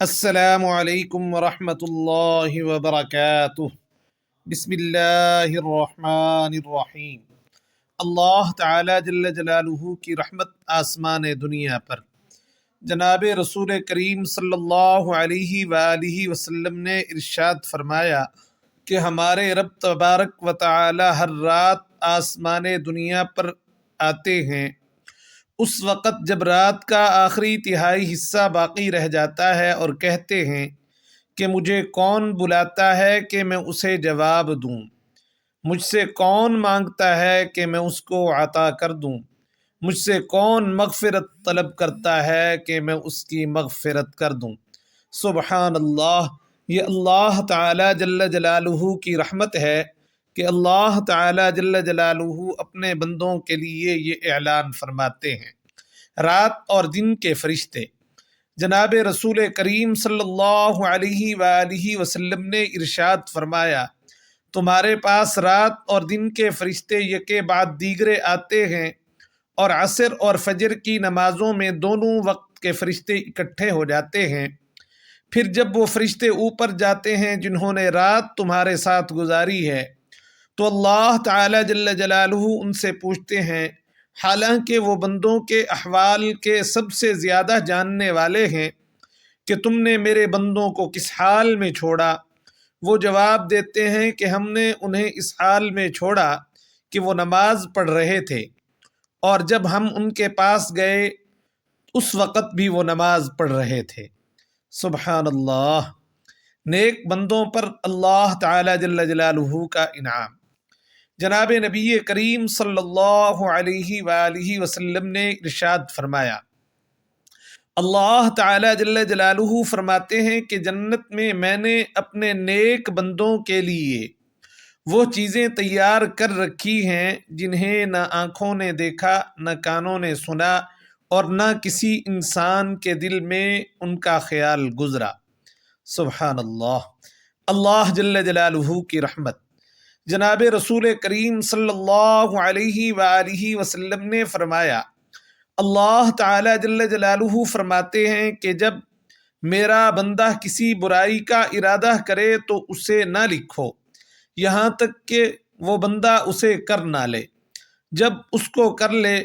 السلام علیکم ورحمۃ اللہ وبرکاتہ۔ بسم اللہ الرحمن الرحیم۔ اللہ تعالی جل جلالہ کی رحمت آسمان دنیا پر جناب رسول کریم صلی اللہ علیہ وآلہ وسلم نے ارشاد فرمایا کہ ہمارے رب تبارک و تعالی ہر رات آسمان دنیا پر آتے ہیں اس وقت جب رات کا آخری تہائی حصہ باقی رہ جاتا ہے اور کہتے ہیں کہ مجھے کون بلاتا ہے کہ میں اسے جواب دوں، مجھ سے کون مانگتا ہے کہ میں اس کو عطا کر دوں، مجھ سے کون مغفرت طلب کرتا ہے کہ میں اس کی مغفرت کر دوں۔ سبحان اللہ، یہ اللہ تعالی جل جلالہ کی رحمت ہے کہ اللہ تعالی جل جلالہ اپنے بندوں کے لیے یہ اعلان فرماتے ہیں۔ رات اور دن کے فرشتے، جناب رسول کریم صلی اللہ علیہ وآلہ وسلم نے ارشاد فرمایا، تمہارے پاس رات اور دن کے فرشتے یکے بعد دیگرے آتے ہیں اور عصر اور فجر کی نمازوں میں دونوں وقت کے فرشتے اکٹھے ہو جاتے ہیں۔ پھر جب وہ فرشتے اوپر جاتے ہیں جنہوں نے رات تمہارے ساتھ گزاری ہے تو اللہ تعالی جل جلالہ ان سے پوچھتے ہیں، حالانکہ وہ بندوں کے احوال کے سب سے زیادہ جاننے والے ہیں، کہ تم نے میرے بندوں کو کس حال میں چھوڑا؟ وہ جواب دیتے ہیں کہ ہم نے انہیں اس حال میں چھوڑا کہ وہ نماز پڑھ رہے تھے، اور جب ہم ان کے پاس گئے اس وقت بھی وہ نماز پڑھ رہے تھے۔ سبحان اللہ، نیک بندوں پر اللہ تعالی جل جلالہ کا انعام۔ جناب نبی کریم صلی اللہ علیہ وآلہ وسلم نے ارشاد فرمایا، اللہ تعالی جل جلالہ فرماتے ہیں کہ جنت میں نے اپنے نیک بندوں کے لیے وہ چیزیں تیار کر رکھی ہیں جنہیں نہ آنکھوں نے دیکھا، نہ کانوں نے سنا، اور نہ کسی انسان کے دل میں ان کا خیال گزرا۔ سبحان اللہ، اللہ جل جلالہ کی رحمت۔ جناب رسول کریم صلی اللہ علیہ وآلہ وسلم نے فرمایا، اللہ تعالی جل جلالہ فرماتے ہیں کہ جب میرا بندہ کسی برائی کا ارادہ کرے تو اسے نہ لکھو یہاں تک کہ وہ بندہ اسے کر نہ لے، جب اس کو کر لے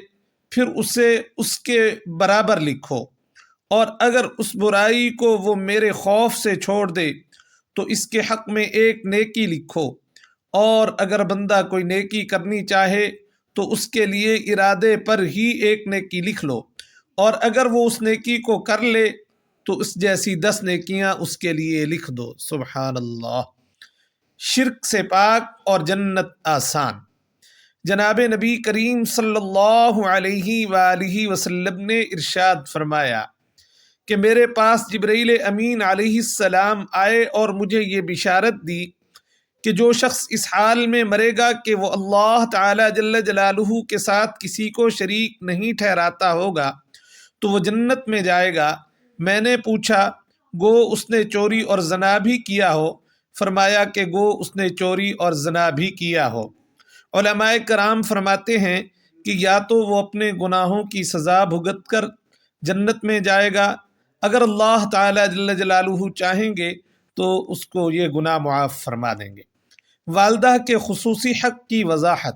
پھر اسے اس کے برابر لکھو، اور اگر اس برائی کو وہ میرے خوف سے چھوڑ دے تو اس کے حق میں ایک نیکی لکھو، اور اگر بندہ کوئی نیکی کرنی چاہے تو اس کے لیے ارادے پر ہی ایک نیکی لکھ لو، اور اگر وہ اس نیکی کو کر لے تو اس جیسی 10 نیکیاں اس کے لیے لکھ دو۔ سبحان اللہ، شرک سے پاک اور جنت آسان۔ جناب نبی کریم صلی اللہ علیہ وآلہ وسلم نے ارشاد فرمایا کہ میرے پاس جبرائیل امین علیہ السلام آئے اور مجھے یہ بشارت دی کہ جو شخص اس حال میں مرے گا کہ وہ اللہ تعالی جل جلالہ کے ساتھ کسی کو شریک نہیں ٹھہراتا ہوگا تو وہ جنت میں جائے گا۔ میں نے پوچھا، گو اس نے چوری اور زنا بھی کیا ہو؟ فرمایا کہ گو اس نے چوری اور زنا بھی کیا ہو۔ علماء کرام فرماتے ہیں کہ یا تو وہ اپنے گناہوں کی سزا بھگت کر جنت میں جائے گا، اگر اللہ تعالی جل جلالہ چاہیں گے تو اس کو یہ گناہ معاف فرما دیں گے۔ والدہ کے خصوصی حق کی وضاحت۔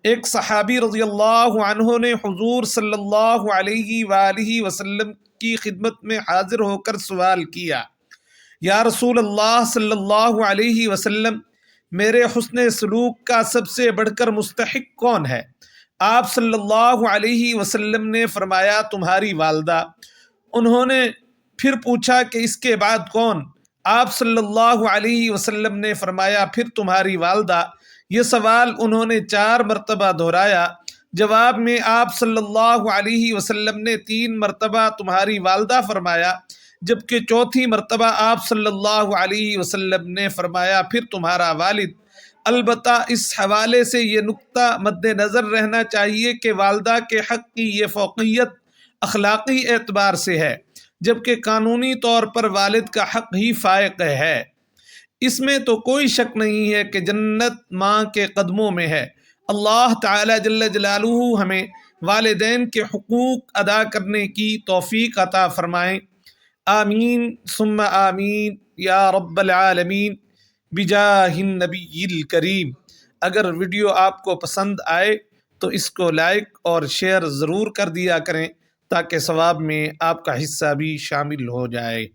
ایک صحابی رضی اللہ عنہ نے حضور صلی اللہ علیہ وآلہ وسلم کی خدمت میں حاضر ہو کر سوال کیا، یا رسول اللہ صلی اللہ علیہ وسلم، میرے حسن سلوک کا سب سے بڑھ کر مستحق کون ہے؟ آپ صلی اللہ علیہ وسلم نے فرمایا، تمہاری والدہ۔ انہوں نے پھر پوچھا کہ اس کے بعد کون؟ آپ صلی اللہ علیہ وسلم نے فرمایا، پھر تمہاری والدہ۔ یہ سوال انہوں نے 4 مرتبہ دہرایا۔ جواب میں آپ صلی اللہ علیہ وسلم نے 3 مرتبہ تمہاری والدہ فرمایا، جبکہ چوتھی مرتبہ آپ صلی اللہ علیہ وسلم نے فرمایا، پھر تمہارا والد۔ البتہ اس حوالے سے یہ نقطہ مد نظر رہنا چاہیے کہ والدہ کے حق کی یہ فوقیت اخلاقی اعتبار سے ہے، جبکہ قانونی طور پر والد کا حق ہی فائق ہے۔ اس میں تو کوئی شک نہیں ہے کہ جنت ماں کے قدموں میں ہے۔ اللہ تعالی جل جلالہ ہمیں والدین کے حقوق ادا کرنے کی توفیق عطا فرمائیں۔ آمین ثم آمین یا رب العالمین بجاہ النبی الکریم۔ اگر ویڈیو آپ کو پسند آئے تو اس کو لائک اور شیئر ضرور کر دیا کریں تاکہ ثواب میں آپ کا حصہ بھی شامل ہو جائے۔